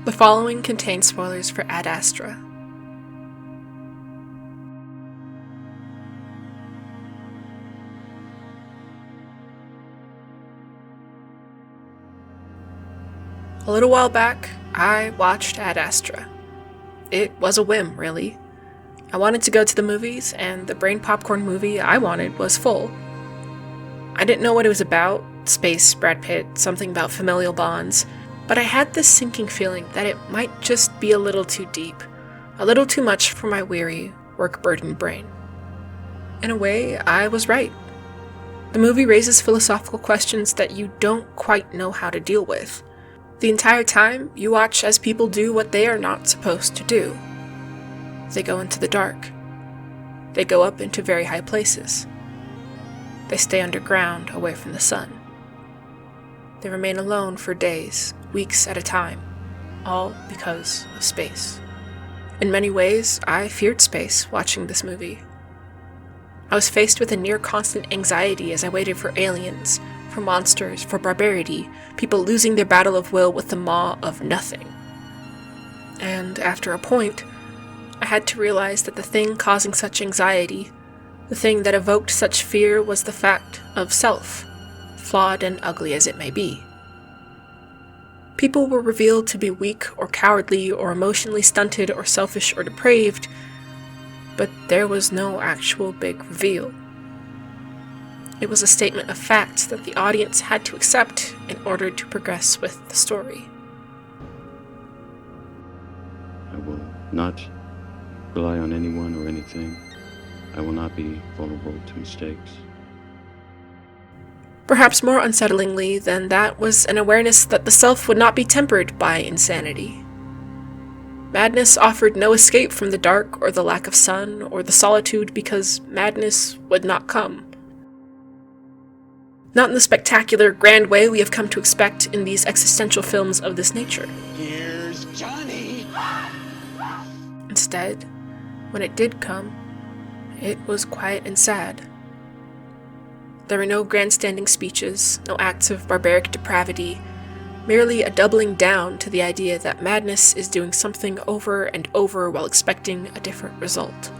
The following contains spoilers for Ad Astra. A little while back, I watched Ad Astra. It was a whim, really. I wanted to go to the movies, and the brain popcorn movie I wanted was full. I didn't know what it was about, space, Brad Pitt, something about familial bonds, but I had this sinking feeling that it might just be a little too deep, a little too much for my weary, work-burdened brain. In a way, I was right. The movie raises philosophical questions that you don't quite know how to deal with. The entire time, you watch as people do what they are not supposed to do. They go into the dark. They go up into very high places. They stay underground, away from the sun. They remain alone for days, weeks at a time, all because of space. In many ways, I feared space watching this movie. I was faced with a near-constant anxiety as I waited for aliens, for monsters, for barbarity, people losing their battle of will with the maw of nothing. And after a point, I had to realize that the thing causing such anxiety, the thing that evoked such fear, was the fact of self, flawed and ugly as it may be. People were revealed to be weak or cowardly or emotionally stunted or selfish or depraved, but there was no actual big reveal. It was a statement of facts that the audience had to accept in order to progress with the story. I will not rely on anyone or anything. I will not be vulnerable to mistakes. Perhaps more unsettlingly than that was an awareness that the self would not be tempered by insanity. Madness offered no escape from the dark or the lack of sun or the solitude because madness would not come. Not in the spectacular, grand way we have come to expect in these existential films of this nature. Here's Johnny! Instead, when it did come, it was quiet and sad. There were no grandstanding speeches, no acts of barbaric depravity, merely a doubling down to the idea that madness is doing something over and over while expecting a different result.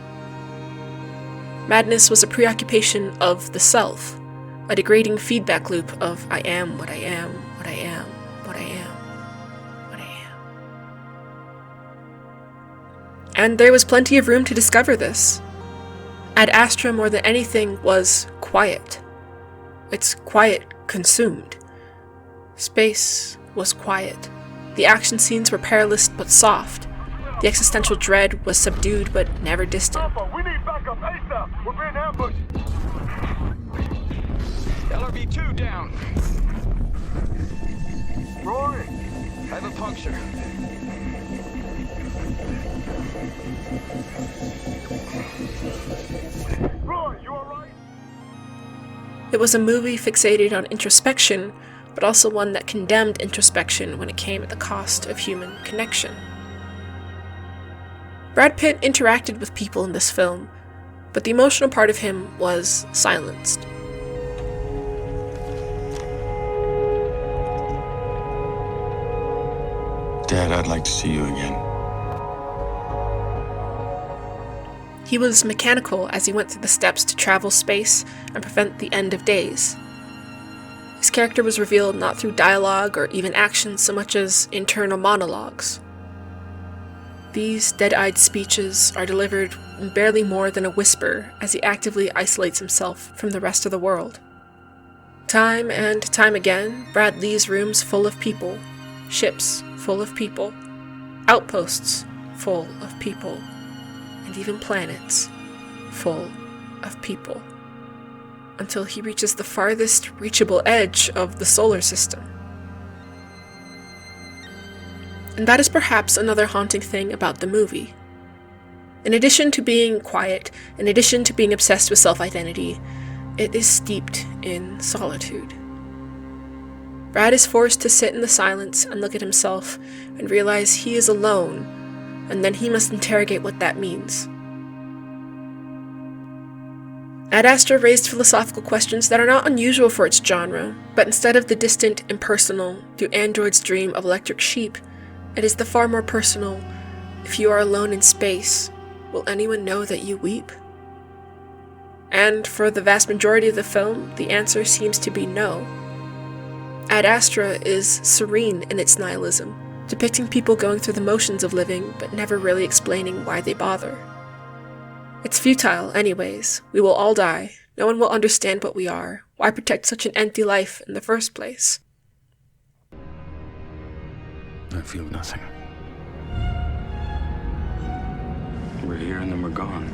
Madness was a preoccupation of the self, a degrading feedback loop of I am what I am, what I am, what I am, what I am. And there was plenty of room to discover this. Ad Astra, more than anything, was quiet. Its quiet consumed. Space was quiet. The action scenes were perilous but soft. The existential dread was subdued but never distant. Alpha, we need backup ASAP. We're being ambushed. LRV-2 down. Rory, I have a puncture. Roy, you alright? It was a movie fixated on introspection, but also one that condemned introspection when it came at the cost of human connection. Brad Pitt interacted with people in this film, but the emotional part of him was silenced. Dad, I'd like to see you again. He was mechanical as he went through the steps to travel space and prevent the end of days. His character was revealed not through dialogue or even action so much as internal monologues. These dead-eyed speeches are delivered in barely more than a whisper as he actively isolates himself from the rest of the world. Time and time again, Brad leaves rooms full of people, ships full of people, outposts full of people, and even planets full of people, until he reaches the farthest reachable edge of the solar system. And that is perhaps another haunting thing about the movie. In addition to being quiet, in addition to being obsessed with self-identity, it is steeped in solitude. Brad is forced to sit in the silence and look at himself and realize he is alone, and then he must interrogate what that means. Ad Astra raised philosophical questions that are not unusual for its genre, but instead of the distant, impersonal, do androids dream of electric sheep, It is the far more personal, if you are alone in space, will anyone know that you weep? And for the vast majority of the film, the answer seems to be no. Ad Astra is serene in its nihilism, depicting people going through the motions of living but never really explaining why they bother. It's futile anyways. We will all die. No one will understand what we are. Why protect such an empty life in the first place? I feel nothing. We're here and then we're gone.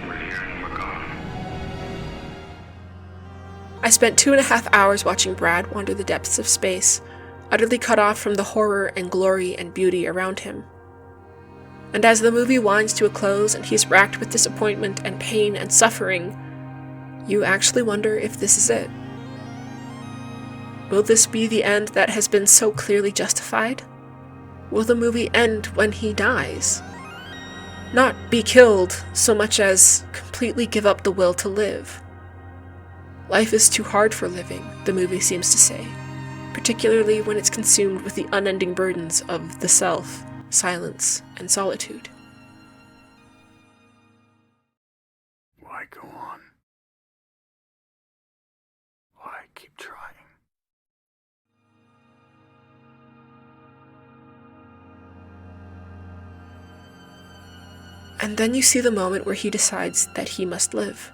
We're here and then we're gone. I spent 2.5 hours watching Brad wander the depths of space, utterly cut off from the horror and glory and beauty around him. And as the movie winds to a close and he's racked with disappointment and pain and suffering, you actually wonder if this is it. Will this be the end that has been so clearly justified? Will the movie end when he dies? Not be killed so much as completely give up the will to live. Life is too hard for living, the movie seems to say, particularly when it's consumed with the unending burdens of the self, silence, and solitude. Why go on? Why keep trying? And then you see the moment where he decides that he must live.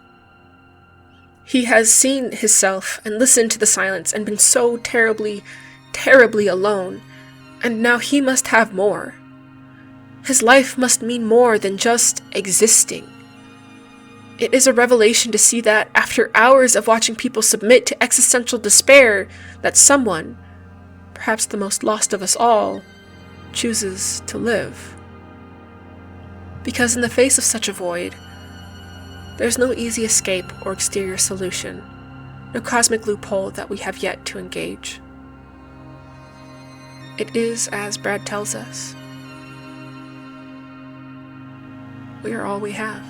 He has seen his self and listened to the silence and been so terribly, terribly alone, and now he must have more. His life must mean more than just existing. It is a revelation to see that, after hours of watching people submit to existential despair, that someone, perhaps the most lost of us all, chooses to live. Because in the face of such a void, there's no easy escape or exterior solution, no cosmic loophole that we have yet to engage. It is as Brad tells us. We are all we have.